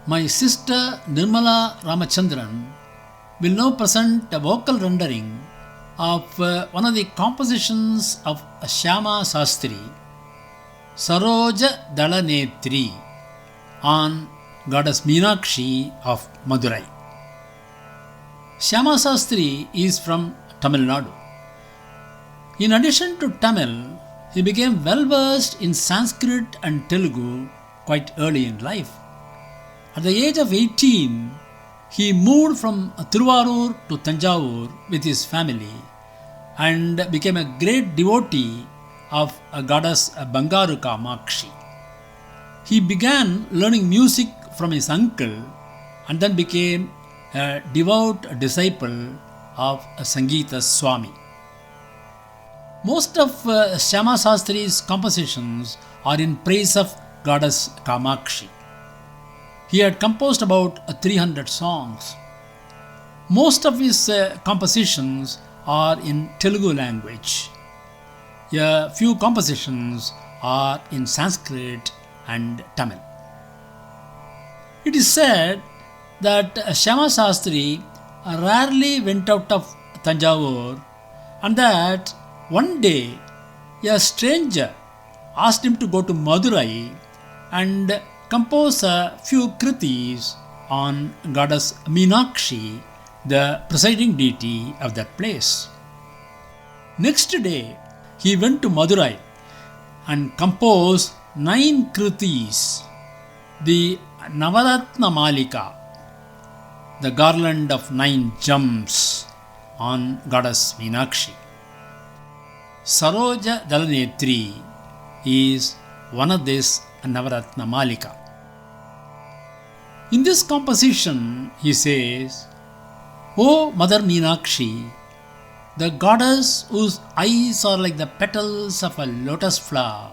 My sister Nirmala Ramachandran will now present a vocal rendering of one of the compositions of Shyama Sastri, Saroja Dalanetri, on goddess Meenakshi of Madurai. Shyama Sastri is from Tamil Nadu. In addition to Tamil, he became well versed in Sanskrit and Telugu quite early in life. At the age of 18, he moved from Thiruvarur to Tanjavur with his family and became a great devotee of a goddess Bangaru Kamakshi. He began learning music from his uncle and then became a devout disciple of Sangeeta Swami. Most of Shyama Sastri's compositions are in praise of goddess Kamakshi. He had composed about 300 songs. Most of his compositions are in Telugu language. A few compositions are in Sanskrit and Tamil. It is said that Shyama Sastri rarely went out of Tanjavur and that one day a stranger asked him to go to Madurai and compose a few kritis on goddess Meenakshi, the presiding deity of that place. Next day, he went to Madurai and composed 9 kritis, the Navaratna Malika, the garland of 9 gems, on goddess Meenakshi. Saroja Dalanetri is one of these Navaratna Malika. In this composition, he says, O Mother Meenakshi, the goddess whose eyes are like the petals of a lotus flower,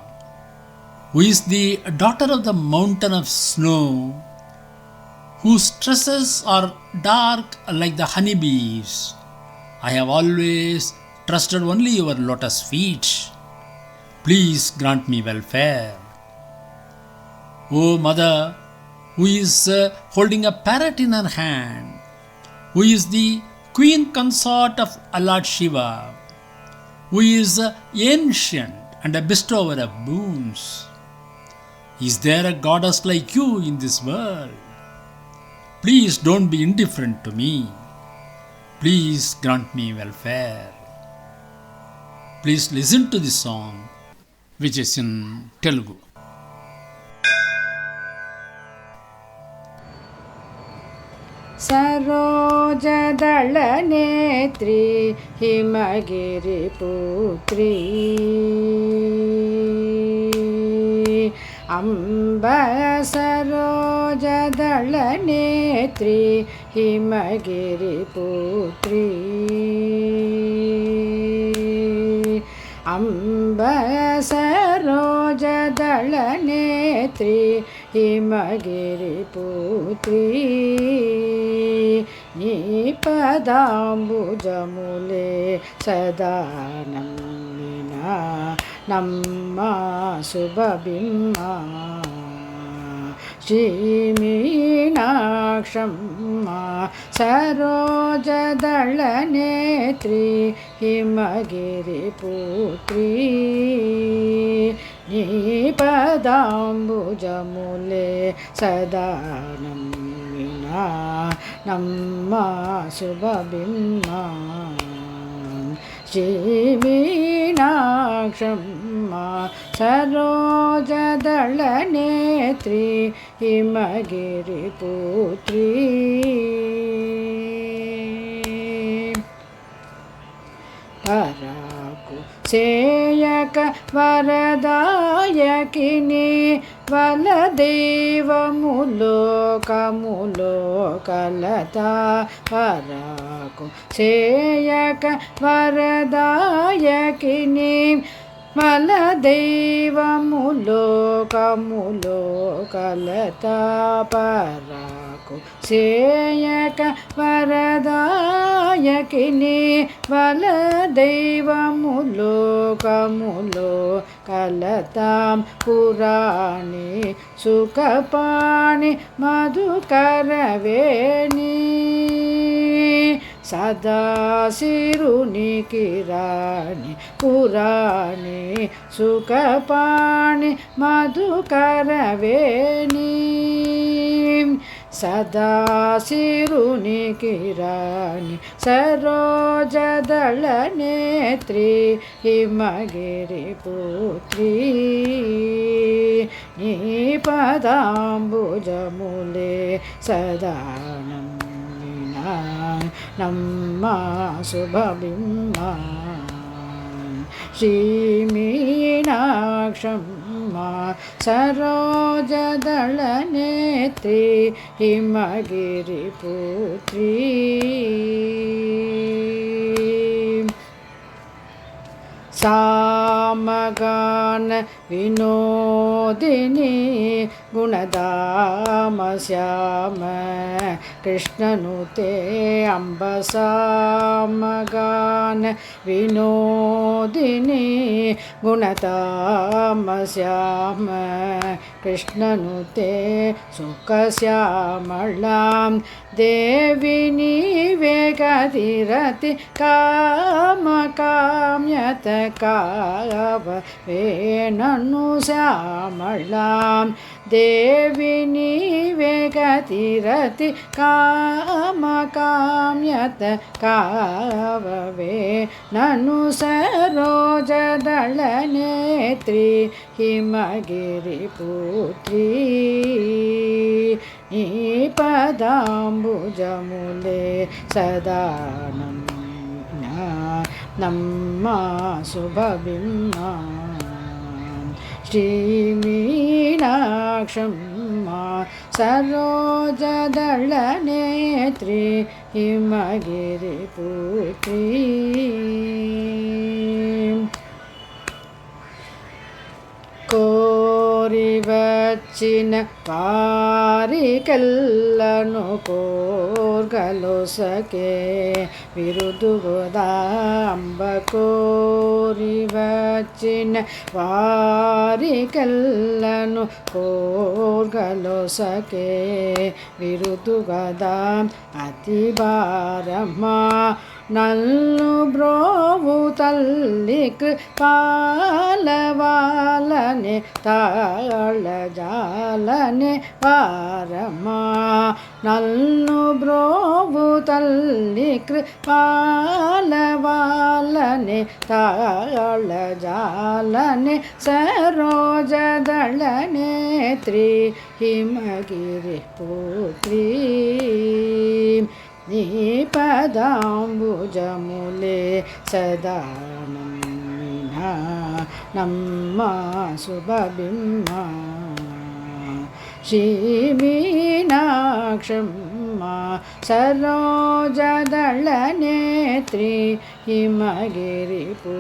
who is the daughter of the mountain of snow, whose tresses are dark like the honeybees, I have always trusted only your lotus feet. Please grant me welfare. O Mother, who is holding a parrot in her hand, who is the queen consort of Lord Shiva, who is ancient and a bestower of boons. Is there a goddess like you in this world? Please don't be indifferent to me. Please grant me welfare. Please listen to this song, which is in Telugu. Sarojadalanetri Himagiri Putri Amba Sarojadalanetri Himagiri Putri Amba Sarojadalanetri Himagiri Putri Nipadambujamule Sadanamina Namma Subhabimma Shri Meenakshamma Sarojadalanetri Himagiri Putri Nipadambujamule Sadanamina Namma Subhabimma Shri Meenakshamma Sarojadalanetri Himagiri Putri Paraku Seyaka Varadayakini Valadevamulo Kamulo Kalata Paraku Seyaka Varadayakini Valadevamulo Kamulo Kalata Paraku Seyaka Varadayakini Valadevamulo Kamulo कलतां पुराणे सुखपाणि मधुकरवेणी सदाशिरुनिकिराणि पुराणे सुखपाणि मधुकरवेणी सदाशिरुनिकिराणि सरोजदलनेत्री हिमगिरिपुत्री नीपदाम्बुजमूले सदा नम्मा शुभबिम्बा श्रीमीनाक्षम्मा सरोजदलनेत्री हिमगिरिपुत्री सामगान विनोदिनी गुणधाम श्याम कृष्णनुते अम्बसामगान विनोदिनी गुणधाम श्याम कृष्णनुते सुखश्यामलां देवी नीवेगतिरति कामकाम्यत काववेननु श्यामलां देवी नीवेगतिरति कामकाम्यत काववेननु सरोजदलनेत्री हिमगिरिपुत्री नीपदाम्बुजमूले सदा नम्मा शुभबिम्बा श्रीमीनाक्षम्मा सरोजदलनेत्री हिमगिरिपुत्री కోరివచ్చిన వారికెల్లను కోర్గలొసకే విరుదుగోదాంబ కోరివచ్చిన వారికెల్లను కోర్గలొసకే విరుదుగదాం అతిభారమా నల్లు బ్రోవు తల్లికి పాలవాలనే తాళజాలనే వారమా నల్లు బ్రోవు తల్లికి పాలవాలనే తాళజాలనే సరోజదళనేత్రి హిమగిరిపుత్రీ नीपदाम्बुजमूले सदा नम्मा शुभबिम्बा श्रीमीनाक्षम्मा सरोजदलनेत्री हिमगिरिपुत्री